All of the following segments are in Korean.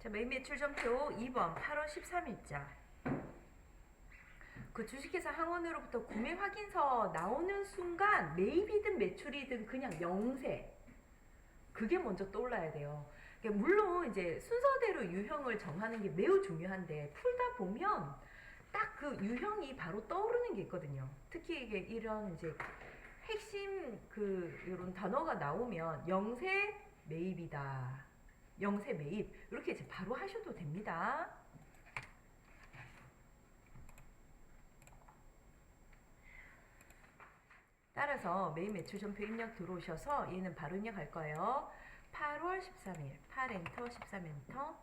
자, 매입 매출점표 2번 8월 13일자. 그 주식회사 항원으로부터 구매 확인서 나오는 순간 매입이든 매출이든 그냥 영세. 그게 먼저 떠올라야 돼요. 그러니까 물론 이제 순서대로 유형을 정하는 게 매우 중요한데 풀다 보면 딱 그 유형이 바로 떠오르는 게 있거든요. 특히 이게 이런 이제 핵심 이런 단어가 나오면 영세 매입이다. 영세 매입. 이렇게 이제 바로 하셔도 됩니다. 따라서 매입 매출점표 입력 들어오셔서 얘는 바로 입력할 거예요. 8월 13일, 8엔터, 13엔터.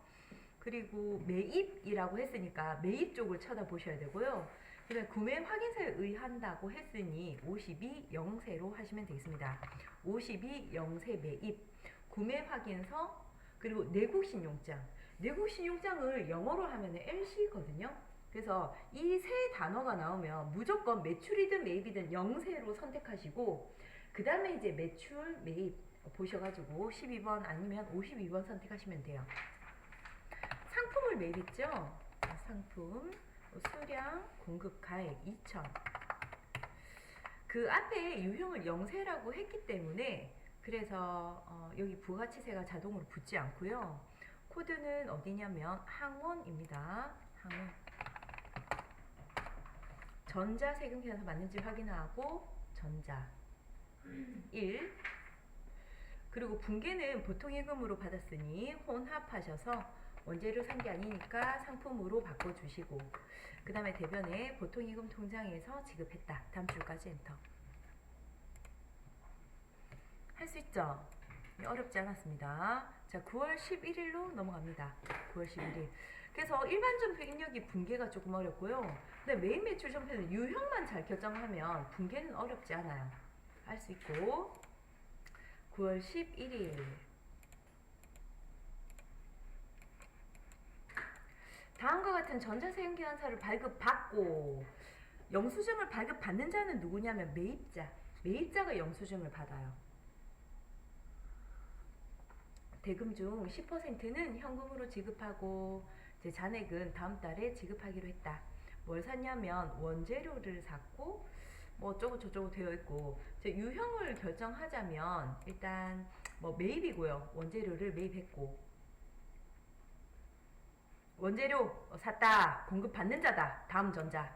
그리고 매입이라고 했으니까 매입 쪽을 쳐다보셔야 되고요. 그 다음에 구매 확인서에 의한다고 했으니 52 영세로 하시면 되겠습니다. 52 영세 매입, 구매 확인서, 그리고 내국신용장. 내국신용장을 영어로 하면 LC거든요. 그래서 이 세 단어가 나오면 무조건 매출이든 매입이든 영세로 선택하시고, 그 다음에 이제 매출, 매입 보셔가지고 12번 아니면 52번 선택하시면 돼요. 상품을 매입했죠? 상품, 수량, 공급 가액 2,000. 그 앞에 유형을 영세라고 했기 때문에 그래서 여기 부가치세가 자동으로 붙지 않고요. 코드는 어디냐면 항원입니다. 항원. 전자 세금 계산서 맞는지 확인하고 전자 1. 그리고 분계는 보통예금으로 받았으니 혼합하셔서 원재료 산 게 아니니까 상품으로 바꿔주시고, 그 다음에 대변에 보통예금 통장에서 지급했다. 다음 줄까지 엔터. 할 수 있죠? 어렵지 않았습니다. 자, 9월 11일로 넘어갑니다. 9월 11일. 그래서 일반 점표 입력이 분계가 조금 어렵고요. 근데 매입 매출 점표는 유형만 잘 결정하면 분계는 어렵지 않아요. 할 수 있고. 9월 11일. 다음과 같은 전자세금계산서를 발급받고 영수증을 발급받는 자는 누구냐면 매입자. 매입자가 영수증을 받아요. 대금 중 10%는 현금으로 지급하고 이제 잔액은 다음 달에 지급하기로 했다. 뭘 샀냐면 원재료를 샀고 뭐 어쩌고 저쩌고 되어 있고, 유형을 결정하자면 일단 뭐 매입이고요. 원재료를 매입했고, 원재료 샀다. 공급받는 자다. 다음 전자.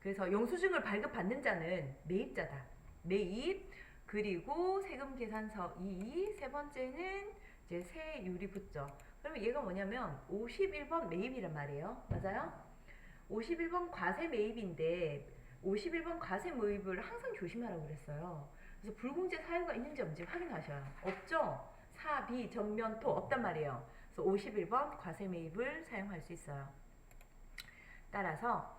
그래서 영수증을 발급받는 자는 매입자다. 매입. 그리고 세금 계산서 2. 세 번째는 이제 세율이 붙죠. 그러면 얘가 뭐냐면 51번 매입이란 말이에요. 맞아요? 51번 과세 매입인데 51번 과세 매입을 항상 조심하라고 그랬어요. 그래서 불공제 사유가 있는지 없는지 확인하셔요. 없죠? 사비, 전면, 토 없단 말이에요. 그래서 51번 과세 매입을 사용할 수 있어요. 따라서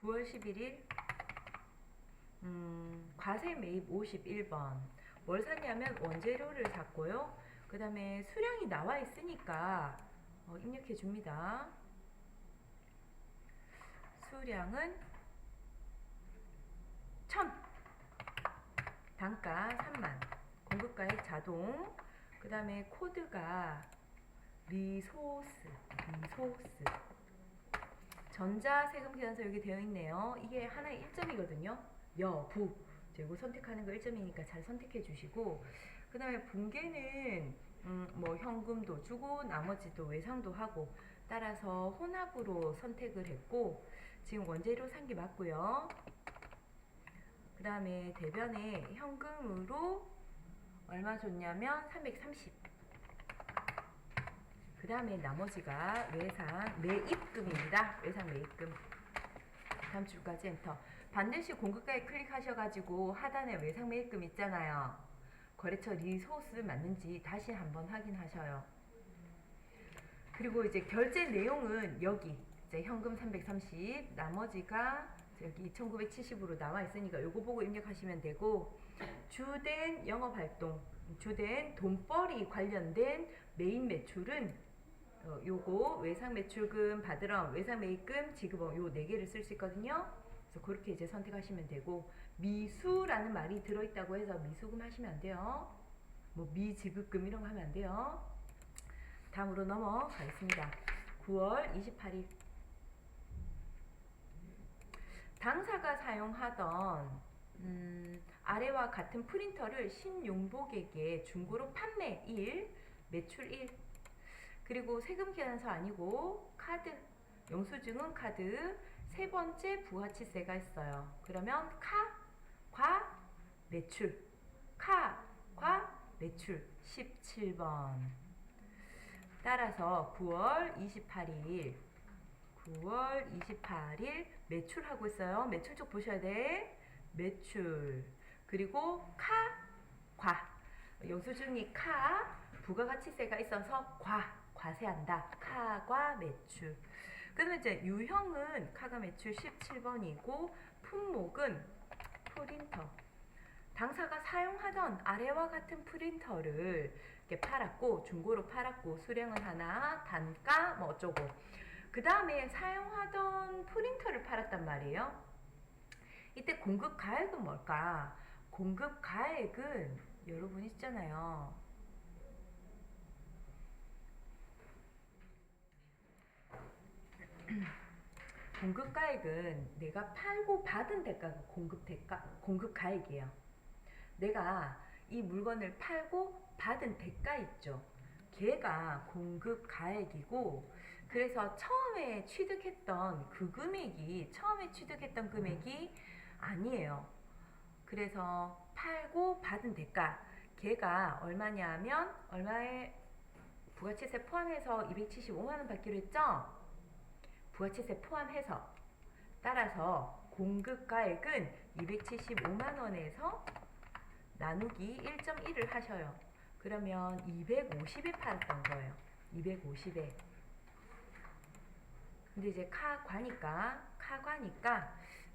(9월 11일) 과세 매입 51번 뭘 샀냐면 원재료를 샀고요. 그 다음에 수량이 나와 있으니까 입력해 줍니다. 수량은 1000, 단가 3만, 공급가액 자동, 그 다음에 코드가 리소스. 전자세금 계산서 여기 되어 있네요. 이게 하나의 1점이거든요. 부. 이거 선택하는 거 1점이니까 잘 선택해 주시고, 그 다음에 분계는 뭐 현금도 주고 나머지도 외상도 하고, 따라서 혼합으로 선택을 했고, 지금 원재료 산 게 맞고요. 그 다음에 대변에 현금으로 얼마 줬냐면 330. 그 다음에 나머지가 외상 매입금입니다. 외상 매입금. 다음 줄까지 엔터. 반드시 공급가에 클릭하셔가지고 하단에 외상 매입금 있잖아요. 거래처 리소스 맞는지 다시 한번 확인하셔요. 그리고 이제 결제 내용은 여기 이제 현금 330, 나머지가 여기 2970으로 나와 있으니까 요거 보고 입력하시면 되고, 주된 영업활동, 주된 돈벌이 관련된 메인 매출은 요거 외상 매출금 받으러 외상 매입금 지급원 요 4개를 쓸 수 있거든요. 그래서 그렇게 이제 선택하시면 되고, 미수라는 말이 들어있다고 해서 미수금 하시면 안 돼요. 뭐 미지급금 이런 거 하면 안 돼요. 다음으로 넘어가겠습니다. 9월 28일. 당사가 사용하던 아래와 같은 프린터를 신용복에게 중고로 판매 1, 매출 1. 그리고 세금 계산서 아니고 카드, 영수증은 카드. 세 번째 부가치세가 있어요. 그러면 과 매출, 과 매출 17번. 따라서 9월 28일 매출하고 있어요. 매출 쪽 보셔야 돼. 매출. 그리고 과. 영수증이 부가가치세가 있어서 과세한다. 과 매출. 그러면 이제 유형은 카가 매출 17번이고, 품목은 프린터. 당사가 사용하던 아래와 같은 프린터를 이렇게 팔았고, 중고로 팔았고, 수량은 하나, 단가 뭐 어쩌고. 그 다음에 사용하던 프린터를 팔았단 말이에요. 이때 공급 가액은 뭘까? 공급 가액은 여러분 있잖아요. 공급 가액은 내가 팔고 받은 대가가 공급 가액이에요. 내가 이 물건을 팔고 받은 대가 있죠. 걔가 공급 가액이고, 그래서 처음에 취득했던 금액이 아니에요. 그래서 팔고 받은 대가, 걔가 얼마냐 하면, 얼마에 부가치세 포함해서 275만원 받기로 했죠? 부가치세 포함해서. 따라서 공급가액은 275만원에서 나누기 1.1을 하셔요. 그러면 250에 팔았던 거예요. 250에. 근데 이제 카과니까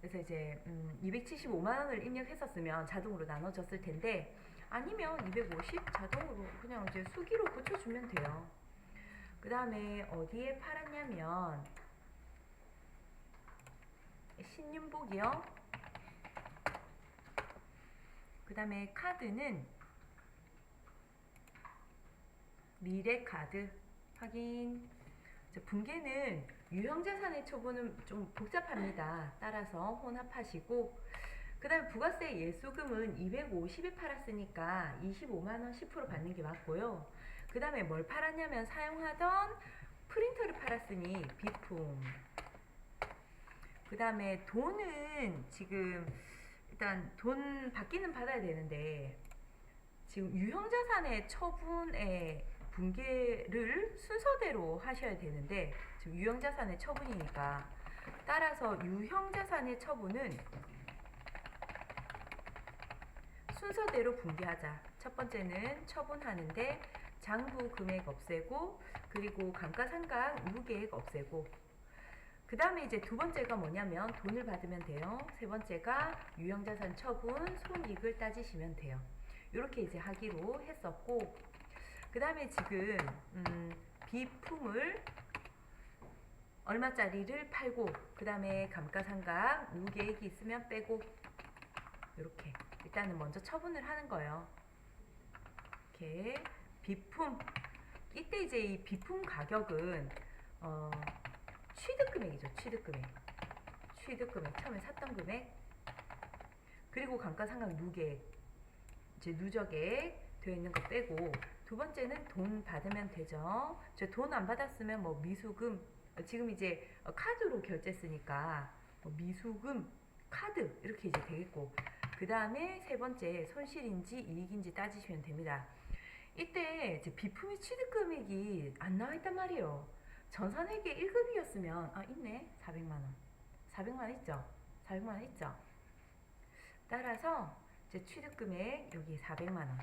그래서 이제 275만원을 입력했었으면 자동으로 나눠졌을 텐데, 아니면 250 자동으로 그냥 이제 수기로 고쳐주면 돼요. 그 다음에 어디에 팔았냐면 신윤복이요. 그 다음에 카드는 미래카드 확인. 분계는 유형자산의 처분은 좀 복잡합니다. 따라서 혼합하시고, 그 다음에 부가세 예수금은 250에 팔았으니까 25만원 10% 받는 게 맞고요. 그 다음에 뭘 팔았냐면 사용하던 프린터를 팔았으니 비품. 그 다음에 돈은 지금 일단 돈 받기는 받아야 되는데, 지금 유형자산의 처분의 분계를 순서대로 하셔야 되는데, 지금 유형자산의 처분이니까, 따라서 유형자산의 처분은 순서대로 분계하자. 첫 번째는 처분하는데 장부 금액 없애고, 그리고 감가상각 누계액 없애고, 그 다음에 이제 두 번째가 뭐냐면 돈을 받으면 돼요. 세 번째가 유형자산 처분 손익을 따지시면 돼요. 이렇게 이제 하기로 했었고, 그 다음에 지금 비품을 얼마짜리를 팔고, 그 다음에 감가상각 누계액이 있으면 빼고, 이렇게 일단은 먼저 처분을 하는 거예요. 이렇게 비품, 이때 이제 이 비품 가격은 취득금액이죠. 취득금액 처음에 샀던 금액, 그리고 감가상각 누계액, 이제 누적액 되어 있는 거 빼고, 두 번째는 돈 받으면 되죠. 돈 안 받았으면 뭐 미수금, 지금 이제 카드로 결제했으니까 뭐 미수금, 카드 이렇게 이제 되겠고, 그 다음에 세 번째 손실인지 이익인지 따지시면 됩니다. 이때 이제 비품의 취득금액이 안 나와 있단 말이에요. 전산회계 1급이었으면 있네. 400만원 있죠. 400만원 있죠. 따라서 이제 취득금액 여기 400만원.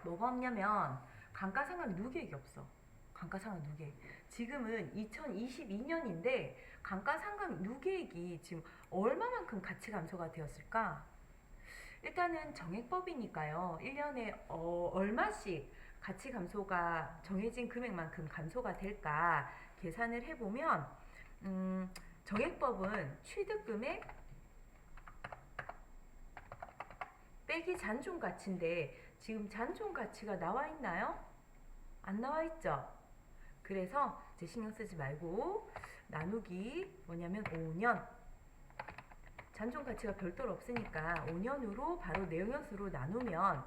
뭐가 없냐면 감가상각 누계액이 없어. 감가상각 누계액. 지금은 2022년인데 감가상각 누계액이 지금 얼마만큼 가치 감소가 되었을까? 일단은 정액법이니까요. 1년에 얼마씩 가치 감소가 정해진 금액만큼 감소가 될까 계산을 해보면 정액법은 취득금액 빼기 잔존가치인데 지금 잔존가치가 나와 있나요? 안 나와 있죠? 그래서 이제 신경 쓰지 말고 나누기 뭐냐면 5년 잔존가치가 별도로 없으니까 5년으로 바로 내용연수로 나누면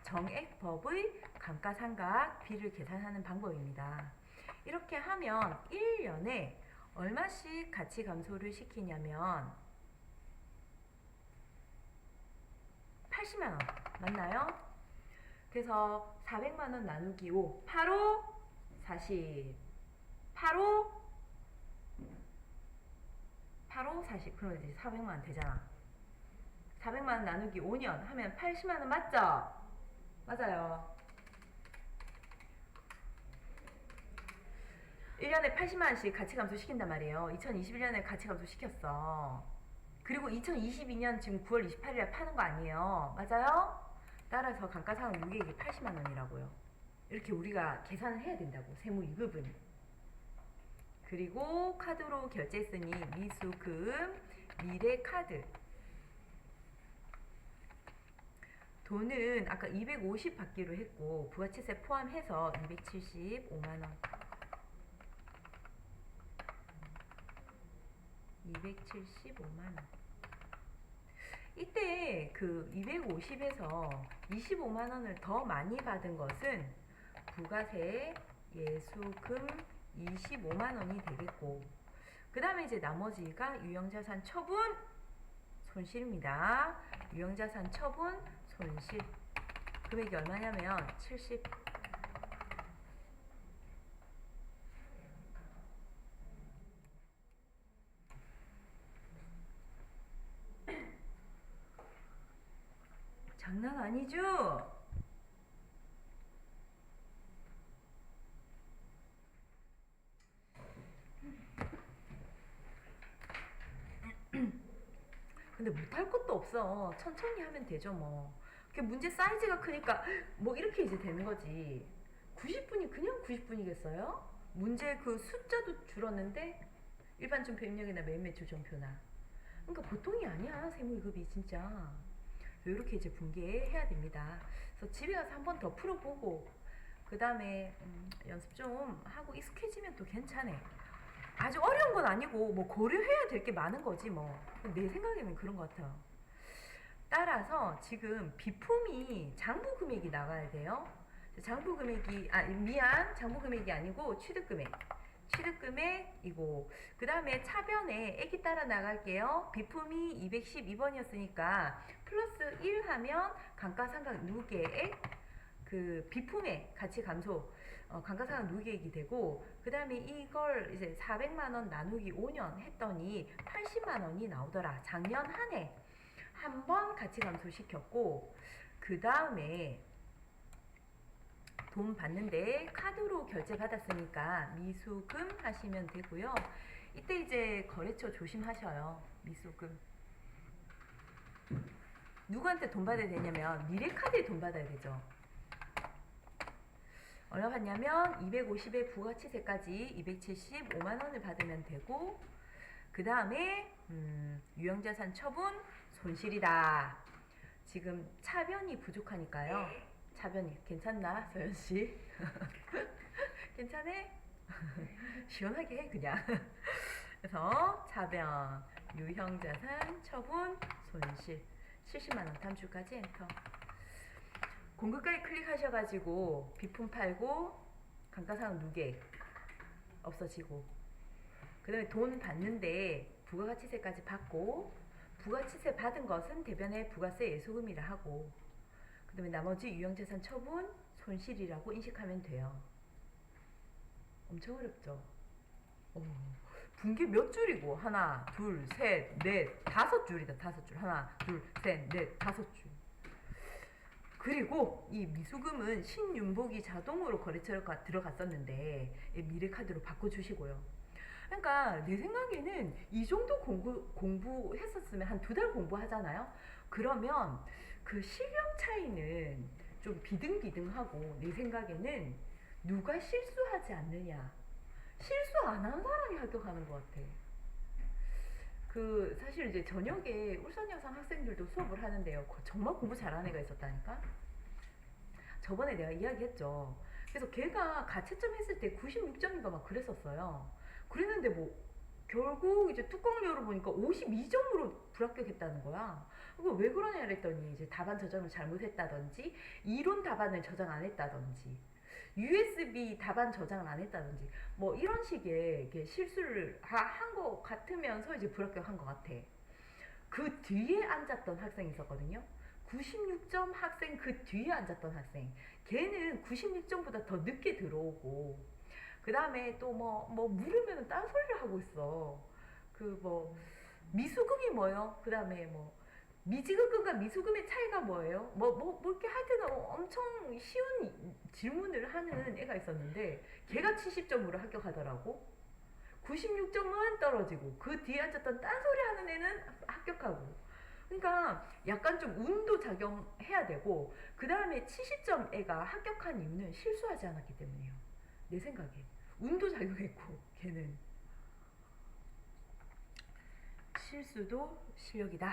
정액법의 감가상각 비를 계산하는 방법입니다. 이렇게 하면 1년에 얼마씩 가치 감소를 시키냐면 80만원 맞나요? 그래서 400만원 나누기 5 8호 40 8호 8호 40 그러면 이제 400만원 되잖아. 400만원 나누기 5년 하면 80만원 맞죠? 맞아요. 1년에 80만원씩 가치 감소 시킨단 말이에요. 2021년에 가치 감소 시켰어. 그리고 2022년 지금 9월 28일에 파는 거 아니에요. 맞아요? 따라서 감가상각 누계액이 80만원이라고요. 이렇게 우리가 계산을 해야 된다고. 세무이급은. 그리고 카드로 결제했으니 미수금, 미래카드. 돈은 아까 250 받기로 했고 부가치세 포함해서 275만원. 275만원. 이때 그 250에서 25만원을 더 많이 받은 것은 부가세 예수금 25만원이 되겠고, 그 다음에 이제 나머지가 유형자산 처분 손실입니다. 유형자산 처분 손실 금액이 얼마냐면 70. 장난 아니죠? 근데 못할 것도 없어. 천천히 하면 되죠 뭐. 그 문제 사이즈가 크니까 뭐 이렇게 이제 되는 거지. 90분이 그냥 90분이겠어요? 문제 그 숫자도 줄었는데 일반 전표 입력이나 매입 매출 전표나. 그러니까 보통이 아니야 세무이급이 진짜. 이렇게 이제 분개해야 됩니다. 그래서 집에 가서 한 번 더 풀어보고 그 다음에 연습 좀 하고 익숙해지면 또 괜찮아. 아주 어려운 건 아니고 뭐 고려해야 될 게 많은 거지 뭐. 내 생각에는 그런 것 같아요. 따라서 지금 비품이 장부 금액이 나가야 돼요. 장부 금액이 장부 금액이 아니고 취득 금액. 취득 금액이고 그 다음에 차변에 액이 따라 나갈게요. 비품이 212번이었으니까 플러스 1 하면 감가상각 누계액 그 비품의 가치 감소 감가상각 누계액이 되고 그 다음에 이걸 이제 400만원 나누기 5년 했더니 80만원이 나오더라. 작년 한 해 한 번 가치 감소 시켰고 그 다음에 돈 받는데 카드로 결제 받았으니까 미수금 하시면 되고요. 이때 이제 거래처 조심하셔요. 미수금. 누구한테 돈 받아야 되냐면 미래카드에 돈 받아야 되죠. 얼마 받냐면 250에 부가치세까지 275만원을 받으면 되고 그 다음에 유형자산 처분 손실이다. 지금 차변이 부족하니까요. 차변이 괜찮나 서연씨? 괜찮아? 시원하게 해 그냥. 그래서 차변 유형자산 처분 손실 70만원 탐주까지 엔터. 공급가에 클릭하셔가지고 비품 팔고 감가상각 누계 없어지고 그 다음에 돈 받는데 부가가치세까지 받고 부가치세 받은 것은 대변의 부가세 예수금이라 하고 그 다음에 나머지 유형자산 처분 손실이라고 인식하면 돼요. 엄청 어렵죠? 분계 몇 줄이고 하나 둘 셋 넷 다섯 줄이다. 다섯 줄. 하나 둘 셋 넷 다섯 줄. 그리고 이 미수금은 신윤복이 자동으로 거래처로 들어갔었는데 미래카드로 바꿔주시고요. 그러니까 내 생각에는 이 정도 공부했었으면 한 2달 공부하잖아요. 그러면 그 실력 차이는 좀 비등비등하고 내 생각에는 누가 실수하지 않느냐. 실수 안 한 사람이 합격하는 것 같아. 그 사실 이제 저녁에 울산 여상 학생들도 수업을 하는데요. 정말 공부 잘하는 애가 있었다니까. 저번에 내가 이야기했죠. 그래서 걔가 가채점 했을 때 96점인가 막 그랬었어요. 그랬는데 뭐 결국 이제 뚜껑을 열어보니까 52점으로 불합격했다는 거야. 그거 왜 그러냐 그랬더니 이제 답안 저장을 잘못했다든지 이론 답안을 저장 안 했다든지 USB 답안 저장을 안 했다든지 뭐 이런 식의 이렇게 실수를 한 것 같으면서 이제 불합격한 것 같아. 그 뒤에 앉았던 학생이 있었거든요. 96점 학생 그 뒤에 앉았던 학생. 걔는 96점보다 더 늦게 들어오고 그 다음에 또 뭐 물으면 딴소리를 하고 있어. 그 뭐 미수금이 뭐예요? 그 다음에 뭐 미지급금과 미수금의 차이가 뭐예요? 뭐 이렇게 하여튼 엄청 쉬운 질문을 하는 애가 있었는데 걔가 70점으로 합격하더라고. 96점은 떨어지고 그 뒤에 앉았던 딴소리 하는 애는 합격하고. 그러니까 약간 좀 운도 작용해야 되고 그 다음에 70점 애가 합격한 이유는 실수하지 않았기 때문이에요. 내 생각에 운도 작용했고 걔는 실수도 실력이다.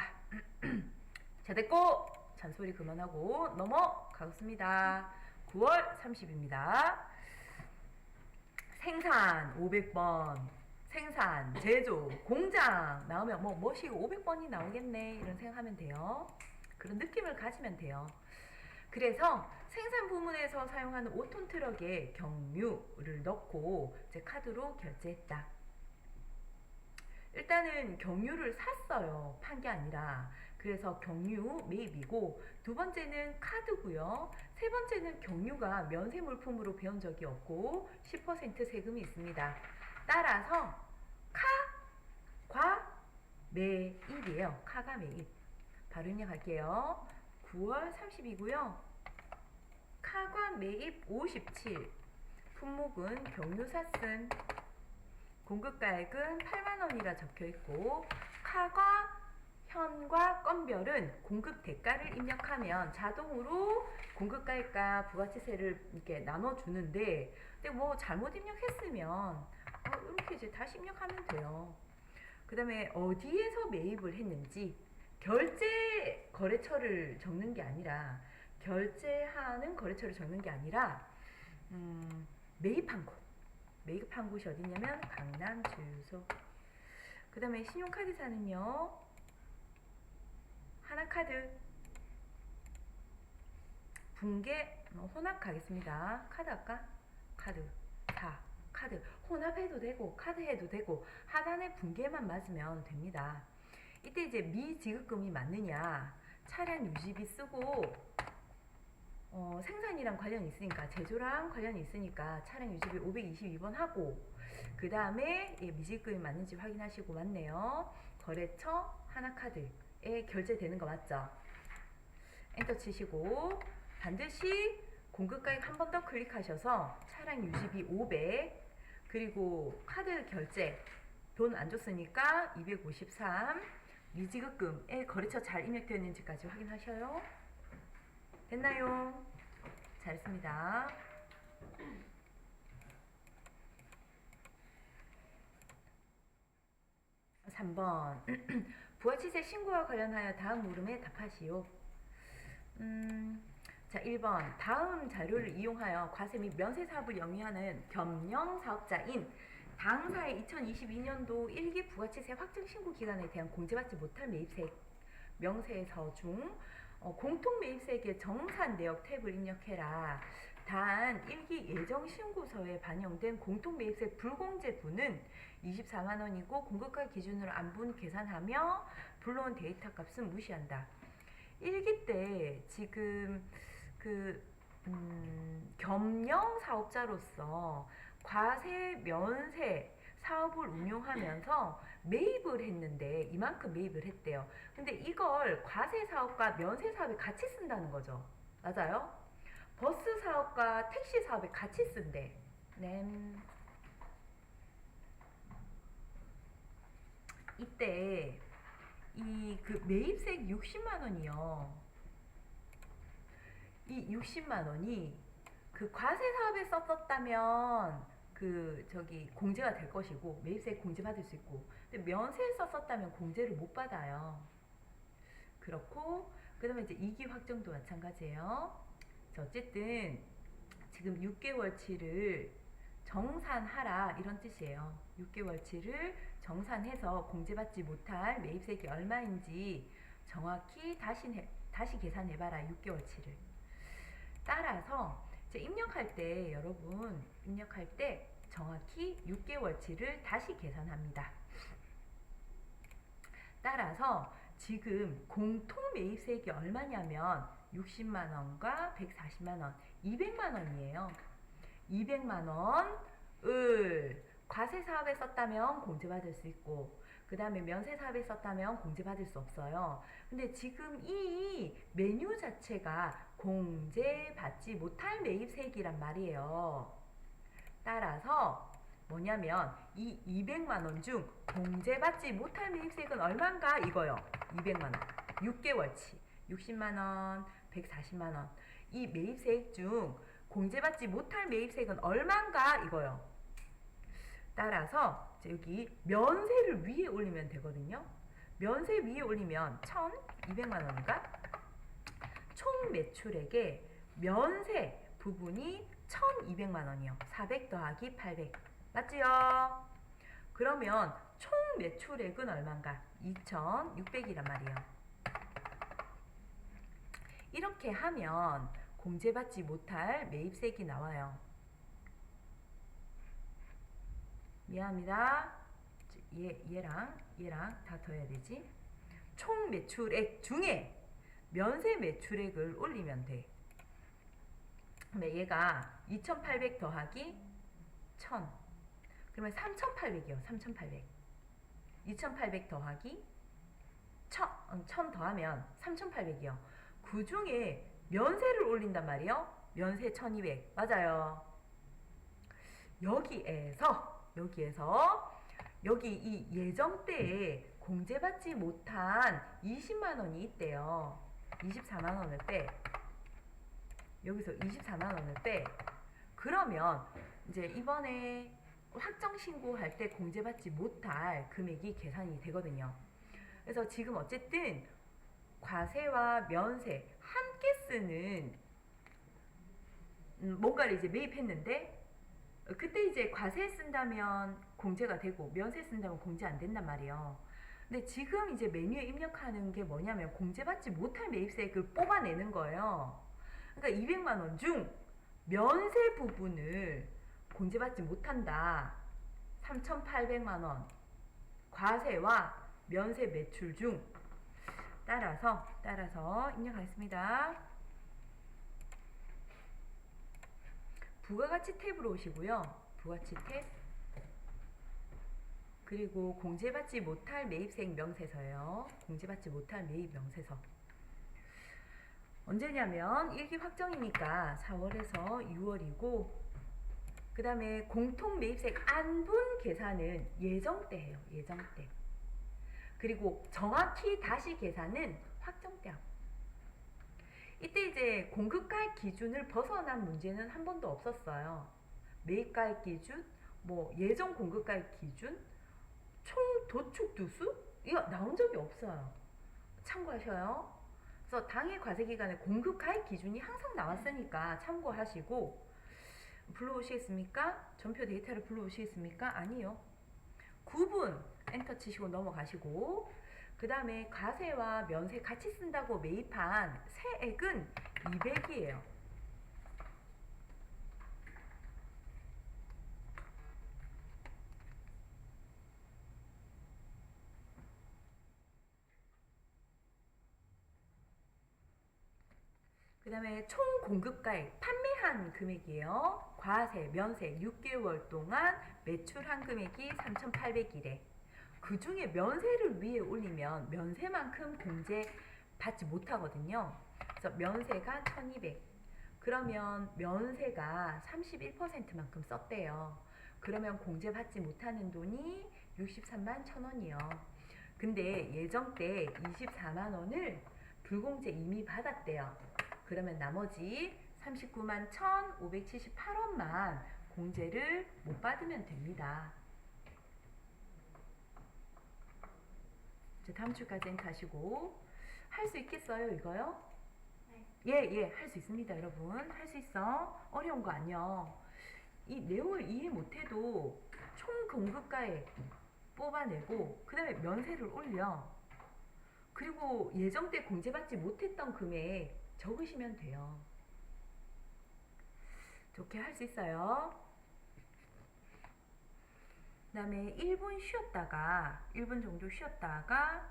자 됐고 잔소리 그만하고 넘어가겠습니다. 9월 30입니다. 생산 500번 생산, 제조, 공장 나오면 뭐 뭐시 500번이 나오겠네 이런 생각하면 돼요. 그런 느낌을 가지면 돼요. 그래서 생산 부문에서 사용하는 5톤 트럭에 경유를 넣고 이제 카드로 결제했다. 일단은 경유를 샀어요. 판 게 아니라. 그래서 경유 매입이고 두 번째는 카드고요. 세 번째는 경유가 면세 물품으로 배운 적이 없고 10% 세금이 있습니다. 따라서 과 매입이에요. 카가 매입. 바로 입력할게요. 9월 30이고요. 카과 매입 57. 품목은 경유사 쓴. 공급가액은 8만원이라 적혀있고 카과 현과 건별은 공급 대가를 입력하면 자동으로 공급가액과 부가치세를 이렇게 나눠주는데 근데 뭐 잘못 입력했으면 이렇게 이제 다시 입력하면 돼요. 그 다음에 어디에서 매입을 했는지 결제 거래처를 적는 게 아니라 결제하는 거래처를 적는 게 아니라 매입한 곳이 어디냐면 강남 주유소. 그 다음에 신용카드사는요 하나카드 분계 혼합 가겠습니다. 카드 할까? 카드 4 카드 혼합해도 되고 카드 해도 되고 하단에 분계만 맞으면 됩니다. 이때 이제 미지급금이 맞느냐 차량 유지비 쓰고 생산이랑 관련이 있으니까 제조랑 관련이 있으니까 차량 유지비 522번 하고 그 다음에 미지급금이 맞는지 확인하시고 맞네요. 거래처 하나카드에 결제되는 거 맞죠? 엔터 치시고 반드시 공급가액 한 번 더 클릭하셔서 차량 유지비 500 그리고 카드 결제 돈 안 줬으니까 253 미지급금에 거래처 잘 입력되어 있는지까지 확인하셔요. 됐나요? 잘했습니다. 3번 부가치세 신고와 관련하여 다음 물음에 답하시오. 자 1번 다음 자료를 이용하여 과세 및 면세 사업을 영위하는 겸용 사업자인 당사의 2022년도 1기 부가치세 확정 신고 기간에 대한 공제받지 못할 매입세 명세서 중 공통 매입세액의 정산 내역 탭을 입력해라. 단 1기 예정 신고서에 반영된 공통 매입세 불공제분은 24만원이고 공급가 기준으로 안분 계산하며 불러온 데이터 값은 무시한다. 1기 때 지금 겸용 사업자로서 과세 면세 사업을 운용하면서 매입을 했는데 이만큼 매입을 했대요. 근데 이걸 과세 사업과 면세 사업에 같이 쓴다는 거죠. 맞아요? 버스 사업과 택시 사업에 같이 쓴대. 이때 이 매입세액 60만 원이요. 이 60만 원이 그 과세 사업에 썼었다면 공제가 될 것이고 매입세액 공제 받을 수 있고, 근데 면세에 썼었다면 공제를 못 받아요. 그렇고 그다음에 이제 이기 확정도 마찬가지예요. 어쨌든 지금 6개월치를 정산하라 이런 뜻이에요. 6개월치를 정산해서 공제받지 못할 매입세액이 얼마인지 정확히 다시 계산해봐라. 6개월치를. 따라서 이제 입력할 때 여러분 입력할 때 정확히 6개월치를 다시 계산합니다. 따라서 지금 공통 매입세액이 얼마냐면 60만원과 140만원, 200만원이에요. 200만원을 과세사업에 썼다면 공제받을 수 있고, 그 다음에 면세사업에 썼다면 공제받을 수 없어요. 근데 지금 이 메뉴 자체가 공제받지 못할 매입세액이란 말이에요. 따라서 뭐냐면 이 200만원 중 공제받지 못할 매입세액은 얼만가 이거요. 200만원 6개월치 60만원 140만원 이 매입세액 중 공제받지 못할 매입세액은 얼만가 이거요. 따라서 여기 면세를 위에 올리면 되거든요. 면세 위에 올리면 1200만원인가? 총 매출액의 면세 부분이 1200만원이요. 400 더하기 800 맞지요? 그러면 총 매출액은 얼만가? 2600이란 말이에요. 이렇게 하면 공제받지 못할 매입세액이 나와요. 미안합니다. 얘랑 다 더해야 되지. 총 매출액 중에 면세 매출액을 올리면 돼. 근데 얘가 2800 더하기 1000 그러면 3800이요. 3800 2800 더하기 1000 더하면 3800이요. 그 중에 면세를 올린단 말이에요. 면세 1200 맞아요. 여기 이 예정때에 공제받지 못한 20만원이 있대요. 24만원을 빼. 여기서 24만원을 빼. 그러면 이제 이번에 확정신고할 때 공제받지 못할 금액이 계산이 되거든요. 그래서 지금 어쨌든 과세와 면세 함께 쓰는 뭔가를 이제 매입했는데, 그때 이제 과세 쓴다면 공제가 되고 면세 쓴다면 공제 안 된단 말이에요. 근데 지금 이제 메뉴에 입력하는 게 뭐냐면 공제받지 못할 매입세액을 뽑아내는 거예요. 그러니까 200만원 중 면세 부분을 공제받지 못한다. 3800만원 과세와 면세 매출 중 따라서 입력하겠습니다. 부가가치 탭으로 오시고요. 부가가치 탭 그리고 공제받지 못할 매입세액 명세서예요. 공제받지 못할 매입 명세서 언제냐면 일기 확정이니까 4월에서 6월이고, 그 다음에 공통 매입세액 안분 계산은 예정 때예요. 예정 때. 그리고 정확히 다시 계산은 확정 때 하고. 이때 이제 공급가액 기준을 벗어난 문제는 한 번도 없었어요. 매입가액 기준, 예정 공급가액 기준, 총 도축 두수 이거 나온 적이 없어요. 참고하셔요. 그래서 당해 과세기간에 공급가액 기준이 항상 나왔으니까 참고하시고, 불러오시겠습니까? 전표 데이터를 불러오시겠습니까? 아니요. 9분 엔터 치시고 넘어가시고, 그 다음에 과세와 면세 같이 쓴다고 매입한 세액은 200이에요. 그 다음에 총 공급가액 판매한 금액이에요. 과세, 면세 6개월 동안 매출한 금액이 3,800이래. 그 중에 면세를 위에 올리면 면세만큼 공제 받지 못하거든요. 그래서 면세가 1200. 그러면 면세가 31%만큼 썼대요. 그러면 공제 받지 못하는 돈이 63만 1000원이요. 근데 예정 때 24만원을 불공제 이미 받았대요. 그러면 나머지 39만 1578원만 공제를 못 받으면 됩니다. 다음 주까지 엔터하시고 할 수 있겠어요 이거요? 예, 할 수 있습니다 여러분. 할 수 있어. 어려운 거 아니요. 이 내용을 이해 못해도 총 공급가액 뽑아내고 그 다음에 면세를 올려. 그리고 예정 때 공제받지 못했던 금액 적으시면 돼요. 좋게 할 수 있어요. 그 다음에 1분 쉬었다가 1분 정도 쉬었다가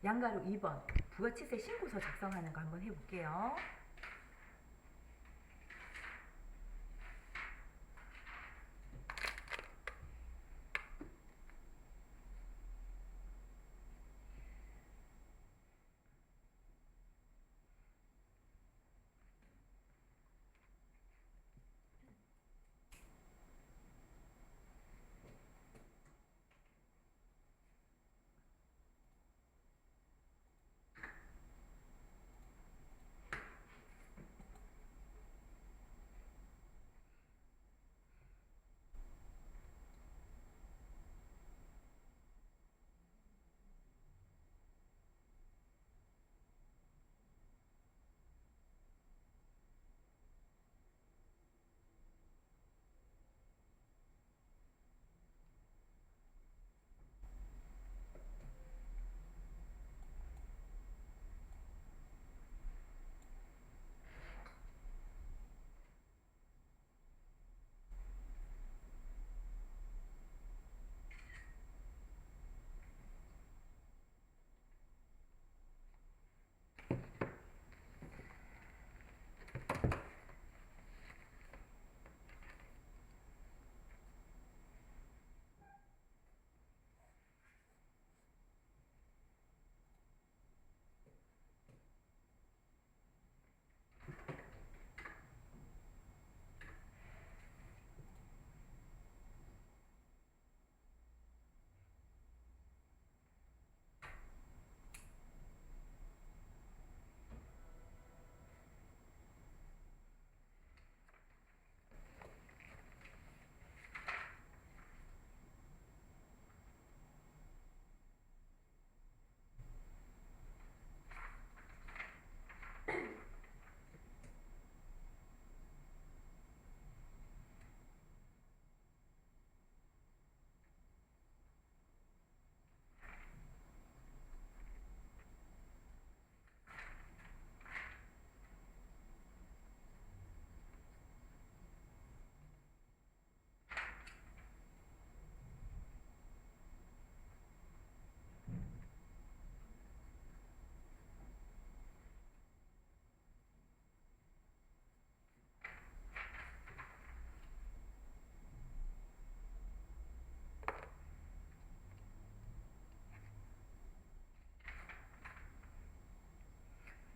양가로 2번 부가치세 신고서 작성하는 거 한번 해볼게요.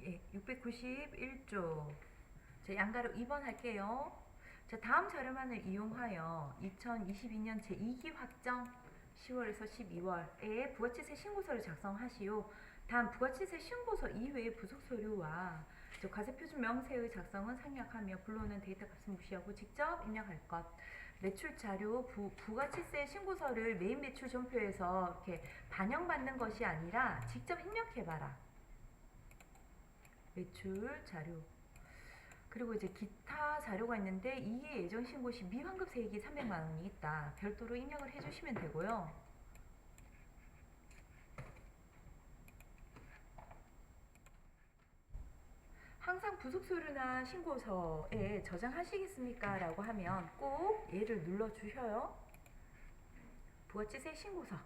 예, 691조. 자, 양가로 2번 할게요. 자, 다음 자료만을 이용하여 2022년 제2기 확정 10월에서 12월에 부가치세 신고서를 작성하시오. 다음 부가치세 신고서 이외의 부속 서류와 과세표준 명세의 작성은 생략하며 불러오는 데이터 값은 무시하고 직접 입력할 것. 매출 자료 부가치세 신고서를 메인 매출 전표에서 이렇게 반영받는 것이 아니라 직접 입력해봐라. 매출 자료. 그리고 이제 기타 자료가 있는데 이해 예정 신고 시 미환급 세액이 300만 원이 있다. 별도로 입력을 해주시면 되고요. 항상 부속 서류나 신고서에 저장하시겠습니까? 라고 하면 꼭 얘를 눌러 주셔요. 부가치세 신고서.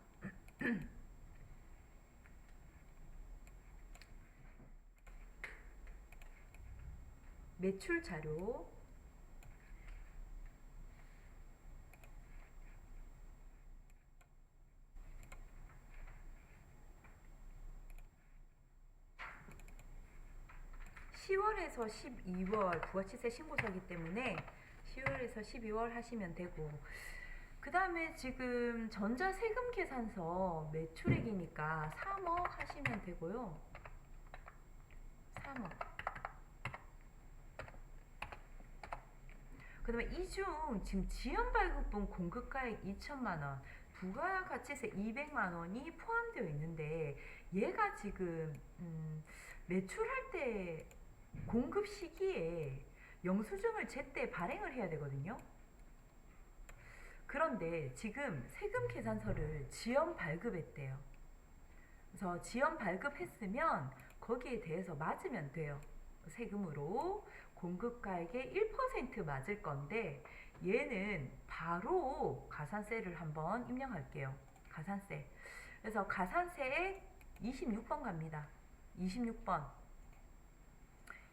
매출 자료. (10월에서 12월) 부가치세 신고서이기 때문에 10월에서 12월 하시면 되고, 그 다음에 지금 전자세금 계산서 매출액이니까 3억 하시면 되고요. 3억. 그다음에 이 중 지금 지연발급분 공급가액 2천만 원, 부가가치세 200만 원이 포함되어 있는데 얘가 지금 매출할 때 공급 시기에 영수증을 제때 발행을 해야 되거든요. 그런데 지금 세금 계산서를 지연 발급했대요. 그래서 지연 발급했으면 거기에 대해서 맞으면 돼요. 세금으로 공급가액의 1% 맞을 건데 얘는 바로 가산세를 한번 입력할게요. 가산세. 그래서 가산세액 26번 갑니다. 26번.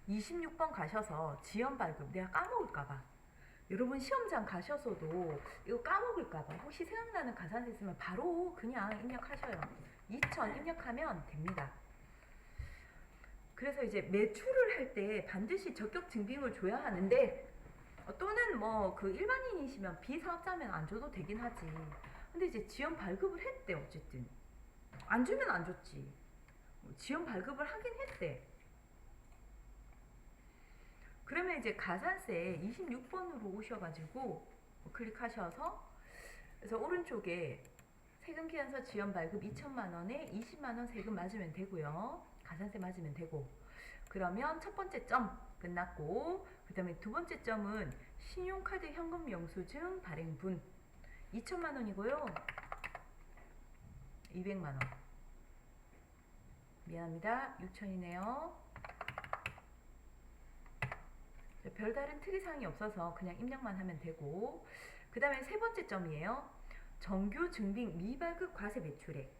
26번 가셔서 지연 발급. 내가 까먹을까봐. 여러분 시험장 가셔서도 이거 까먹을까봐 혹시 생각나는 가산세 있으면 바로 그냥 입력하셔요. 2천 입력하면 됩니다. 그래서 이제 매출을 할 때 반드시 적격 증빙을 줘야 하는데 또는 뭐 그 일반인이시면 비사업자면 안 줘도 되긴 하지. 근데 이제 지연 발급을 했대. 어쨌든 안 주면 안 줬지. 지연 발급을 하긴 했대. 그러면 이제 가산세 26번으로 오셔가지고 클릭하셔서 그래서 오른쪽에 세금 계산서 지연 발급 2천만 원에 20만 원 세금 맞으면 되고요. 가산세 맞으면 되고. 그러면 첫 번째 점 끝났고 그 다음에 두 번째 점은 신용카드 현금 영수증 발행분 2천만 원이고요. 200만 원. 미안합니다. 6천이네요. 별다른 특이사항이 없어서 그냥 입력만 하면 되고 그 다음에 세 번째 점이에요. 정규 증빙 미발급 과세 매출액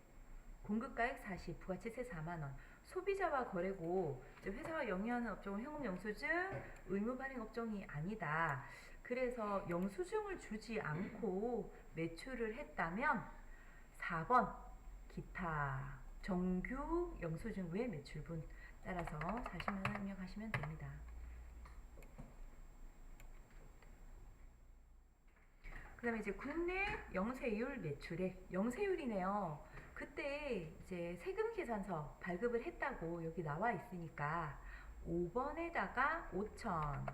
공급가액 40, 부가치세 4만원 소비자와 거래고 회사와 영위하는 업종은 현금 영수증 의무 발행 업종이 아니다. 그래서 영수증을 주지 않고 매출을 했다면 4번 기타 정규 영수증 외 매출분 따라서 40만원 입력하시면 됩니다. 그 다음에 이제 국내 영세율 매출액 영세율이네요. 그때 이제 세금 계산서 발급을 했다고 여기 나와 있으니까 5번에다가 5천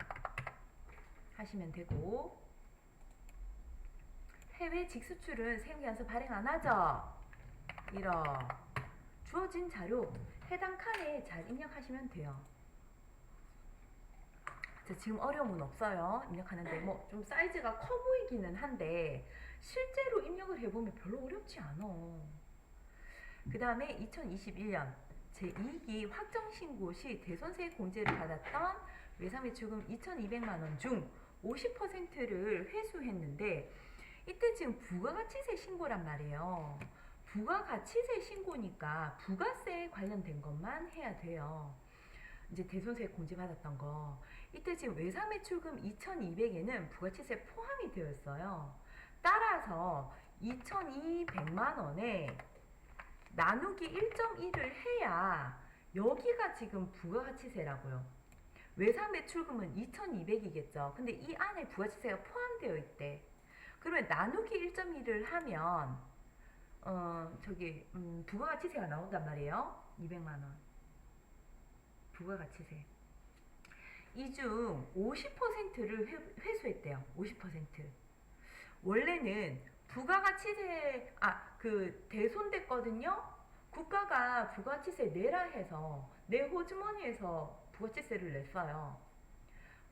하시면 되고 해외 직수출은 세금 계산서 발행 안 하죠? 주어진 자료 해당 칸에 잘 입력하시면 돼요. 지금 어려움은 없어요. 입력하는데 뭐 좀 사이즈가 커 보이기는 한데 실제로 입력을 해보면 별로 어렵지 않아. 그 다음에 2021년 제2기 확정신고 시 대손세 공제를 받았던 외상매출금 2,200만원 중 50%를 회수했는데 이때 지금 부가가치세 신고란 말이에요. 부가가치세 신고니까 부가세 관련된 것만 해야 돼요. 이제 대손세 공제 받았던 거 이때 지금 외상매출금 2,200에는 부가치세 포함이 되어 있어요. 따라서 2,200만원에 나누기 1.1을 해야 여기가 지금 부가가치세라고요. 외상매출금은 2,200이겠죠. 근데 이 안에 부가치세가 포함되어 있대. 그러면 나누기 1.1을 하면 부가가치세가 나온단 말이에요. 200만원 부가가치세. 이 중 50%를 회수했대요. 50%. 원래는 부가가치세 대손됐거든요. 국가가 부가가치세 내라 해서 내 호주머니에서 부가가치세를 냈어요.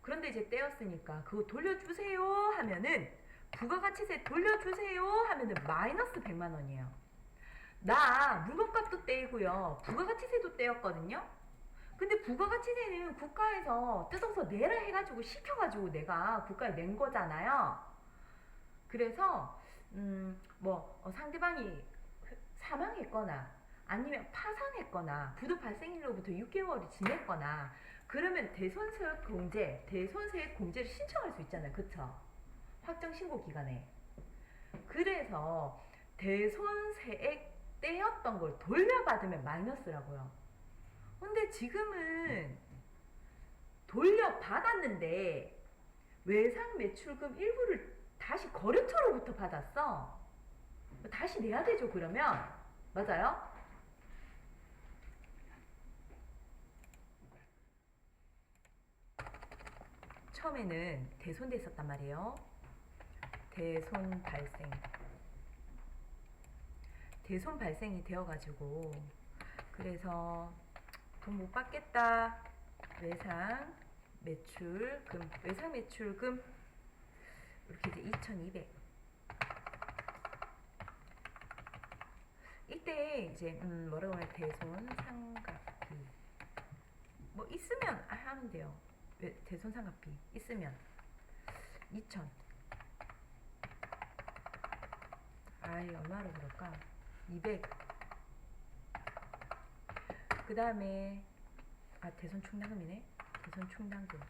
그런데 이제 떼었으니까 그거 돌려주세요 하면은 부가가치세 돌려주세요 하면은 마이너스 100만 원이에요. 나 물건값도 떼이고요. 부가가치세도 떼었거든요. 근데 부가가치세는 국가에서 뜯어서 내라 해가지고 시켜가지고 내가 국가에 낸 거잖아요. 그래서 상대방이 사망했거나 아니면 파산했거나 부도 발생일로부터 6개월이 지냈거나 그러면 대손세액 공제를 신청할 수 있잖아요. 그쵸? 확정 신고 기간에. 그래서 대손세액 떼였던 걸 돌려받으면 마이너스라고요. 근데 지금은 돌려받았는데 외상매출금 일부를 다시 거래처로부터 받았어. 다시 내야 되죠. 그러면 맞아요? 처음에는 대손됐었단 말이에요. 대손 발생. 대손 발생이 되어가지고 그래서 돈 못 받겠다. 외상 매출금, 외상 매출금 이렇게 이제 2,200. 이때 이제 뭐라고 하냐, 대손 상각비 뭐 있으면 하면 돼요. 대손 상각비 있으면 2,000. 아이 얼마로 그럴까? 200. 그 다음에 대손 충당금이네. 대손 충당금.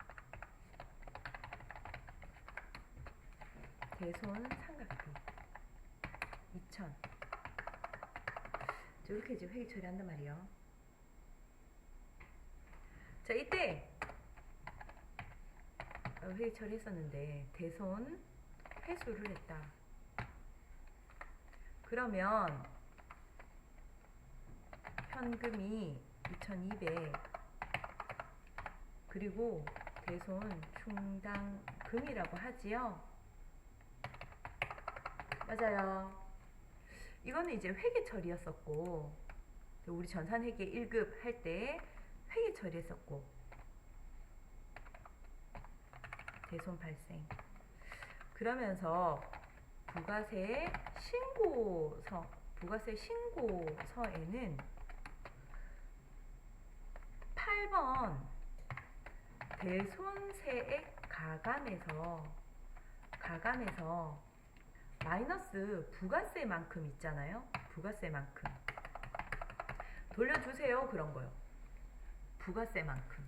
대손 상각비 2,000. 이렇게 이제 회계 처리한단 말이에요. 자, 이때 회계 처리했었는데 대손 회수를 했다. 그러면 현금이 2,200 그리고 대손 충당금이라고 하지요. 맞아요. 이거는 이제 회계 처리였었고, 우리 전산회계 1급 할 때 회계 처리했었고, 대손 발생. 그러면서 부가세 신고서에는 8번 대손세액 가감에서 마이너스 부가세만큼 있잖아요. 부가세만큼 돌려주세요. 그런 거요. 부가세만큼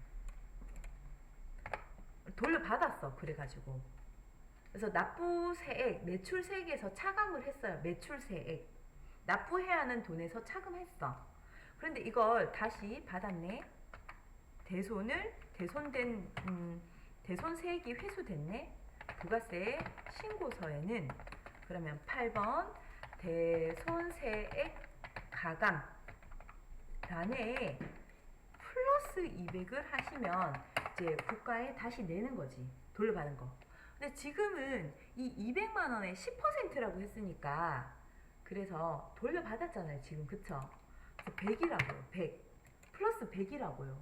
돌려받았어. 그래가지고 그래서 납부세액, 매출세액에서 차감을 했어요. 매출세액 납부해야 하는 돈에서 차감했어. 그런데 이걸 다시 받았네. 대손세액이 회수됐네. 부가세 신고서에는 그러면 8번 대손세액 가감 란에 플러스 200을 하시면 이제 국가에 다시 내는 거지. 돌려받은 거. 근데 지금은 이 200만 원에 10%라고 했으니까 그래서 돌려받았잖아요. 지금 그쵸? 그래서 100이라고요. 100 플러스 100이라고요.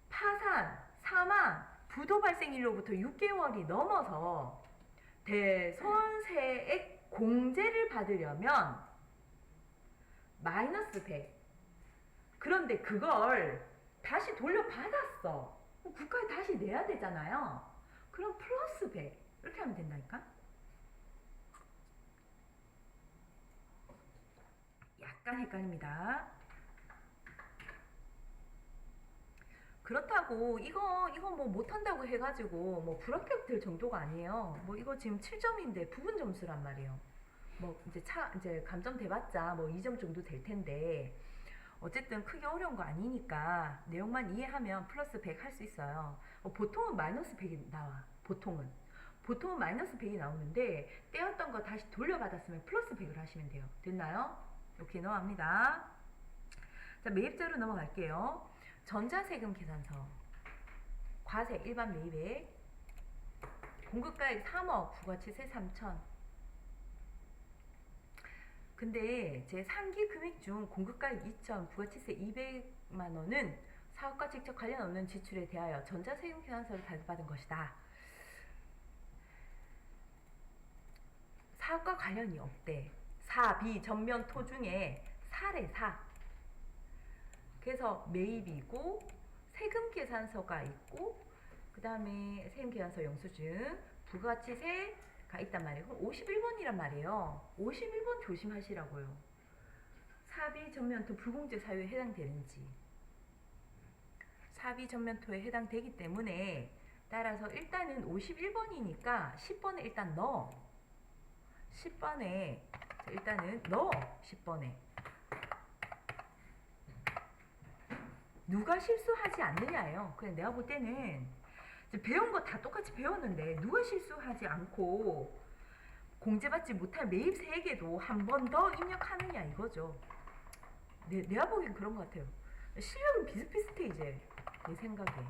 파산, 사망, 부도 발생일로부터 6개월이 넘어서 대손세액 공제를 받으려면 마이너스 100. 그런데 그걸 다시 돌려받았어. 국가에 다시 내야 되잖아요. 그럼 플러스 100 이렇게 하면 된다니까. 약간 헷갈립니다. 그렇다고 이거 뭐 못한다고 해가지고 뭐 불합격 될 정도가 아니에요. 뭐 이거 지금 7점인데 부분 점수란 말이에요. 뭐 이제 감점 돼봤자 뭐 2점 정도 될 텐데 어쨌든 크게 어려운 거 아니니까 내용만 이해하면 플러스 100 할 수 있어요. 보통은 마이너스 100이 나와. 보통은 마이너스 100이 나오는데 떼었던 거 다시 돌려받았으면 플러스 100을 하시면 돼요. 됐나요? 이렇게 넘어갑니다. 자, 매입자로 넘어갈게요. 전자세금 계산서, 과세 일반 매입액, 공급가액 3억, 부가치세 3천. 근데 제 상기 금액 중 공급가액 2천, 부가치세 200만 원은 사업과 직접 관련 없는 지출에 대하여 전자세금 계산서를 발급받은 것이다. 사업과 관련이 없대. 사, 비, 전면, 토 중에 사래, 사. 그래서 매입이고 세금 계산서가 있고 그 다음에 세금 계산서 영수증, 부가치세가 있단 말이에요. 그럼 51번이란 말이에요. 51번 조심하시라고요. 사비 전면토 불공제 사유에 해당되는지. 사비 전면토에 해당되기 때문에 따라서 일단은 51번이니까 10번에 일단 넣어. 10번에 일단은 넣어. 10번에 누가 실수하지 않느냐예요. 그냥 내가 볼 때는 배운 거 다 똑같이 배웠는데 누가 실수하지 않고 공제받지 못할 매입세액에도 한 번 더 입력하느냐 이거죠. 내가 보기엔 그런 것 같아요. 실력은 비슷비슷해 이제 내 생각에.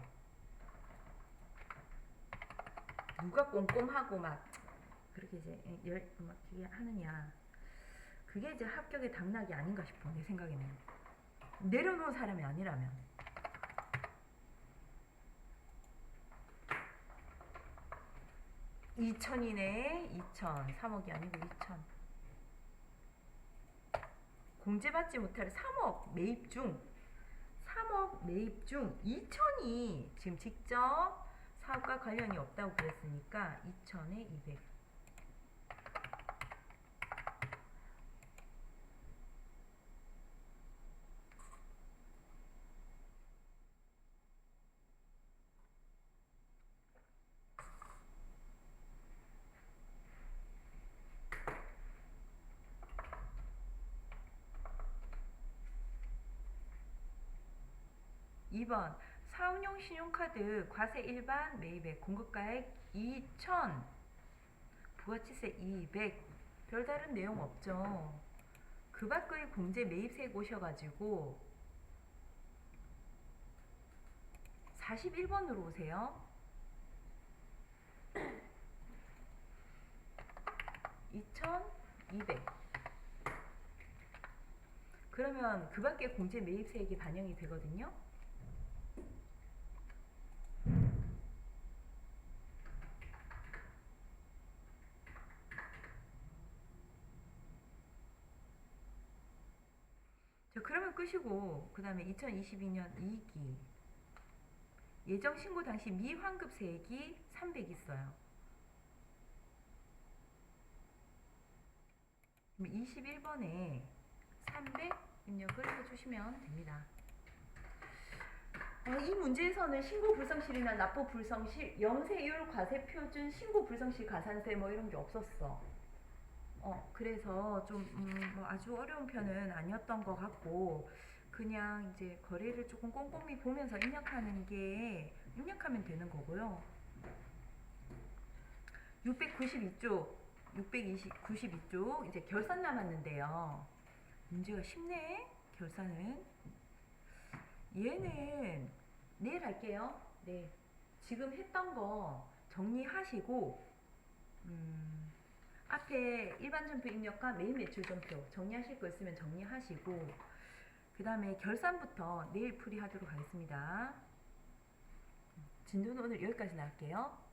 누가 꼼꼼하고 막 그렇게 이제 막 이게 하느냐. 그게 이제 합격의 당락이 아닌가 싶어, 내 생각에는. 내려놓은 사람이 아니라면. 2천이네. 2천. 3억이 아니고 2천. 공제받지 못할 3억 매입 중 3억 매입 중 2천이 지금 직접 사업과 관련이 없다고 그랬으니까 2천에 200. 2번 사은용 신용카드 과세 일반 매입액 공급가액 2천 부가치세 200 별다른 내용 없죠. 그 밖의 공제 매입세액 오셔가지고 41번으로 오세요. 2,200 그러면 그 밖에 공제 매입세액이 반영이 되거든요. 자, 그러면 끄시고 그 다음에 2022년 2기 예정 신고 당시 미환급세액이 300 있어요. 21번에 300 입력을 해주시면 됩니다. 이 문제에서는 신고 불성실이나 납부 불성실, 영세율 과세 표준, 신고 불성실 가산세 뭐 이런 게 없었어. 그래서 좀 뭐 아주 어려운 편은 아니었던 것 같고 그냥 이제 거래를 조금 꼼꼼히 보면서 입력하면 되는 거고요. 692쪽, 692쪽 이제 결산 남았는데요. 문제가 쉽네. 결산은 얘는 내일 할게요. 네, 지금 했던 거 정리하시고 앞에 일반 전표 입력과 매입 매출 전표 정리하실 거 있으면 정리하시고 그 다음에 결산부터 내일 풀이하도록 하겠습니다. 진도는 오늘 여기까지 나갈게요.